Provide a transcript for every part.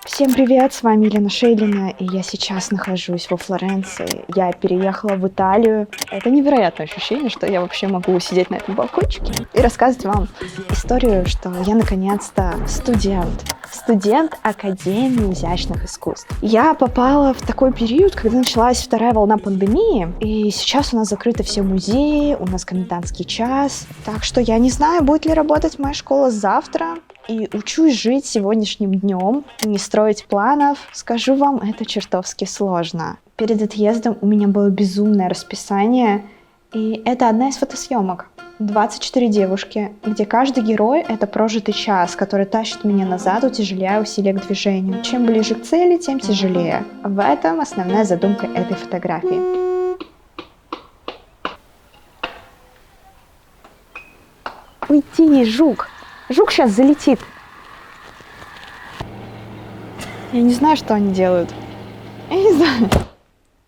Всем привет, с вами Елена Шейлина, и я сейчас нахожусь во Флоренции. Я переехала в Италию. Это невероятное ощущение, что я вообще могу сидеть на этом балкончике и рассказывать вам историю, что я наконец-то студент Академии изящных искусств. Я попала в такой период, когда началась вторая волна пандемии, и сейчас у нас закрыты все музеи, у нас комендантский час, так что я не знаю, будет ли работать моя школа завтра. И учусь жить сегодняшним днем, не строить планов. Скажу вам, это чертовски сложно. Перед отъездом у меня было безумное расписание, и это одна из фотосъемок. 24 девушки, где каждый герой — это прожитый час, который тащит меня назад, утяжеляя усилия к движению. Чем ближе к цели, тем тяжелее. В этом основная задумка этой фотографии. Уйди, жук! Жук сейчас залетит. Я не знаю, что они делают. Я не знаю.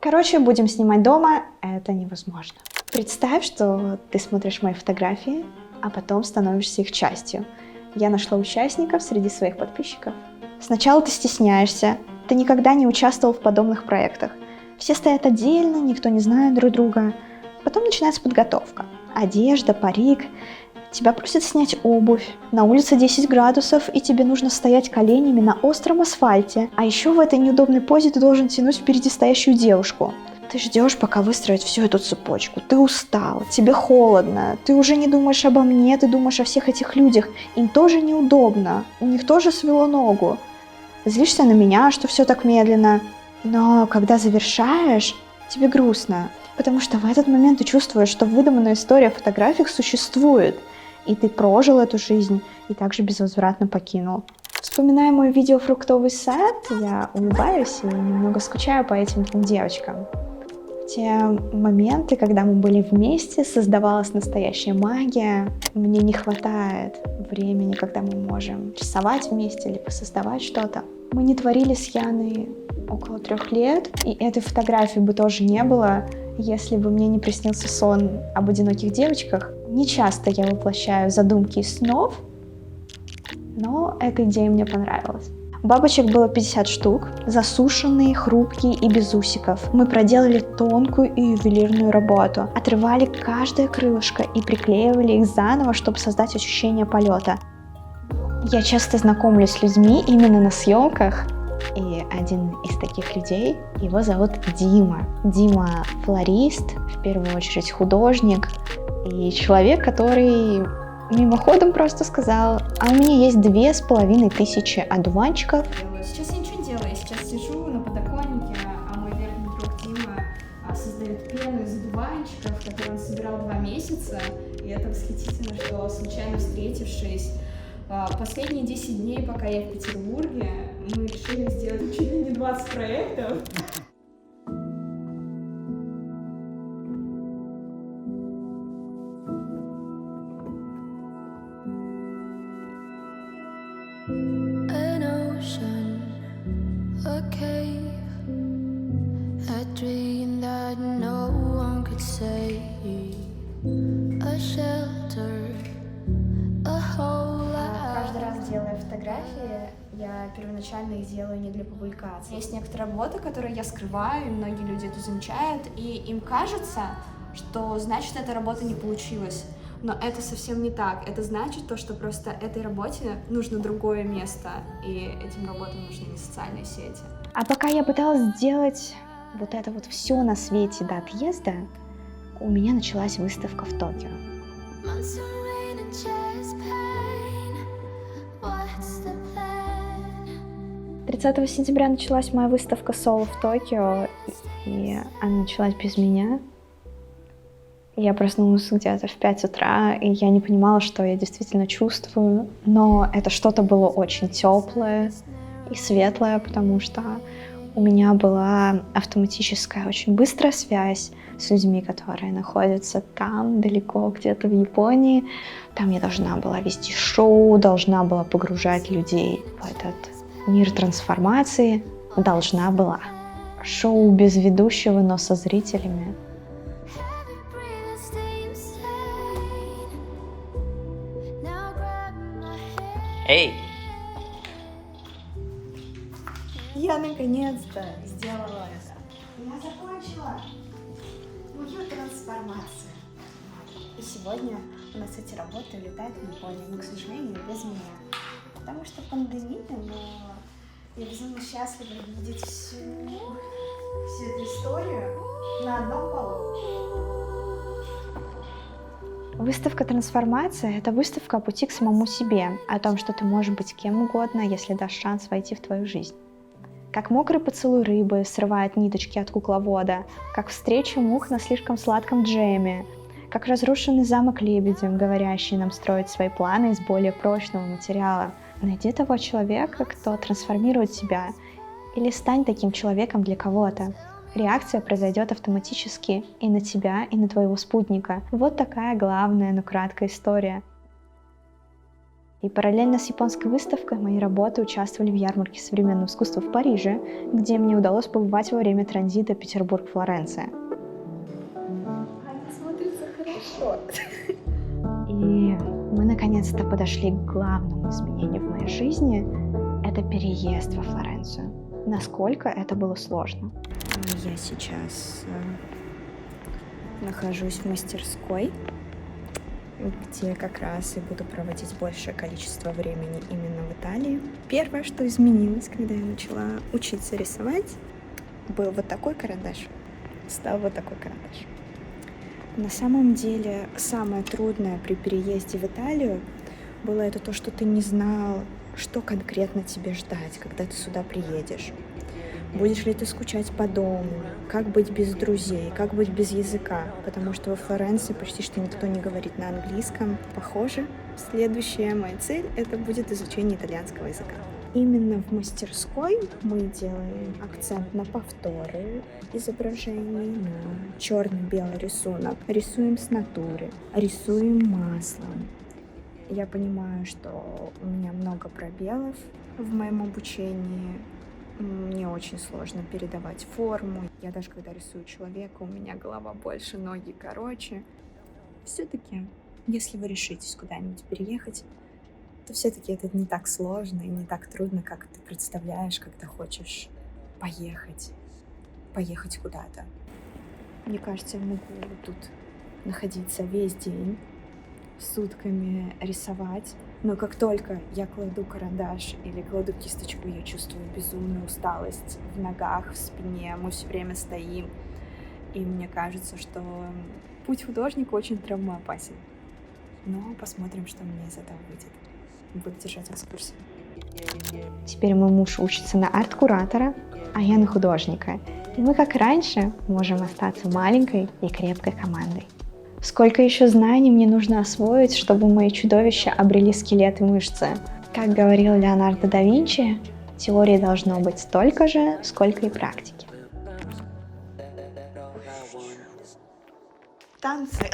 Короче, будем снимать дома. Это невозможно. Представь, что ты смотришь мои фотографии, а потом становишься их частью. Я нашла участников среди своих подписчиков. Сначала ты стесняешься. Ты никогда не участвовал в подобных проектах. Все стоят отдельно, никто не знает друг друга. Потом начинается подготовка. Одежда, парик. Тебя просят снять обувь. На улице 10 градусов, и тебе нужно стоять коленями на остром асфальте. А еще в этой неудобной позе ты должен тянуть впереди стоящую девушку. Ты ждешь, пока выстроить всю эту цепочку. Ты устал, тебе холодно, ты уже не думаешь обо мне, ты думаешь о всех этих людях. Им тоже неудобно, у них тоже свело ногу. Злишься на меня, что все так медленно. Но когда завершаешь, тебе грустно. Потому что в этот момент ты чувствуешь, что выдуманная история о фотографиях существует. И ты прожил эту жизнь и также безвозвратно покинул. Вспоминая мой видео «Фруктовый сад», я улыбаюсь и немного скучаю по этим двум девочкам. В те моменты, когда мы были вместе, создавалась настоящая магия. Мне не хватает времени, когда мы можем рисовать вместе, либо создавать что-то. Мы не творили с Яной около 3 лет, и этой фотографии бы тоже не было, если бы мне не приснился сон об одиноких девочках. Не часто я воплощаю задумки из снов, но эта идея мне понравилась. Бабочек было 50 штук, засушенные, хрупкие и без усиков. Мы проделали тонкую и ювелирную работу, отрывали каждое крылышко и приклеивали их заново, чтобы создать ощущение полета. Я часто знакомлюсь с людьми именно на съемках, и один из таких людей, его зовут Дима. Дима — флорист, в первую очередь художник, и человек, который мимоходом просто сказал: а у меня есть 2500 одуванчиков. Сейчас я ничего не делаю, я сейчас сижу на подоконнике, а мой верный друг Дима создает пену из одуванчиков, которую он собирал 2 месяца, и это восхитительно, что случайно встретившись последние 10 дней, пока я в Петербурге, мы решили сделать чуть ли не 20 проектов. An ocean, a cave, a dream that no one could save, a shelter, a whole life. Каждый раз, делая фотографии, я первоначально их делаю не для публикации. Есть некоторые работы, которые я скрываю, и многие люди это замечают, и им кажется, что значит эта работа не получилась. Но это совсем не так. Это значит то, что просто этой работе нужно другое место, и этим работам нужны не социальные сети. А пока я пыталась сделать вот это вот все на свете до отъезда, у меня началась выставка в Токио. Months of rain and chest pain. What's the plan? 30 сентября началась моя выставка соло в Токио, и она началась без меня. Я проснулась где-то в 5 утра, и я не понимала, что я действительно чувствую, но это что-то было очень теплое и светлое, потому что у меня была автоматическая, очень быстрая связь с людьми, которые находятся там, далеко, где-то в Японии. Там я должна была вести шоу, должна была погружать людей в этот мир трансформации. Должна была. Шоу без ведущего, но со зрителями. Heavy breathing, steam stain. Now grab my hand. Эй! Я наконец-то сделала это. Я закончила мою трансформацию. И сегодня у нас эти работы летают в Японию, но, к сожалению, без меня. Потому что пандемия, но я безумно счастлива видеть всю эту историю на одном полу. Выставка «Трансформация» — это выставка о пути к самому себе, о том, что ты можешь быть кем угодно, если дашь шанс войти в твою жизнь. Как мокрый поцелуй рыбы срывает ниточки от кукловода, как встреча мух на слишком сладком джеме, как разрушенный замок лебедем, говорящий нам строить свои планы из более прочного материала. Найди того человека, кто трансформирует тебя, или стань таким человеком для кого-то. Реакция произойдет автоматически и на тебя, и на твоего спутника. Вот такая главная, но краткая история. И параллельно с японской выставкой мои работы участвовали в ярмарке современного искусства в Париже, где мне удалось побывать во время транзита Петербург-Флоренция. Она смотрится хорошо. И мы наконец-то подошли к главному изменению в моей жизни. Это переезд во Флоренцию. Насколько это было сложно. Я сейчас нахожусь в мастерской, где как раз и буду проводить большее количество времени именно в Италии. Первое, что изменилось, когда я начала учиться рисовать, был вот такой карандаш. Стал вот такой карандаш. На самом деле, самое трудное при переезде в Италию было это то, что ты не знал, что конкретно тебе ждать, когда ты сюда приедешь. Будешь ли ты скучать по дому? Как быть без друзей? Как быть без языка? Потому что во Флоренции почти что никто не говорит на английском. Похоже, следующая моя цель — это будет изучение итальянского языка. Именно в мастерской мы делаем акцент на повторы изображений, на черно-белый рисунок. Рисуем с натуры, рисуем маслом. Я понимаю, что у меня много пробелов в моем обучении. Мне очень сложно передавать форму. Я даже когда рисую человека, у меня голова больше, ноги короче. Все-таки, если вы решитесь куда-нибудь переехать, то все-таки это не так сложно и не так трудно, как ты представляешь, когда хочешь поехать куда-то. Мне кажется, я могу тут находиться весь день, сутками рисовать. Но как только я кладу карандаш или кладу кисточку, я чувствую безумную усталость в ногах, в спине. Мы все время стоим. И мне кажется, что путь художника очень травмоопасен. Но посмотрим, что у меня из этого выйдет. Буду держать вас в курсе. Теперь мой муж учится на арт-куратора, а я на художника. И мы, как раньше, можем остаться маленькой и крепкой командой. Сколько еще знаний мне нужно освоить, чтобы мои чудовища обрели скелет и мышцы? Как говорил Леонардо да Винчи, теории должно быть столько же, сколько и практики. Танцы.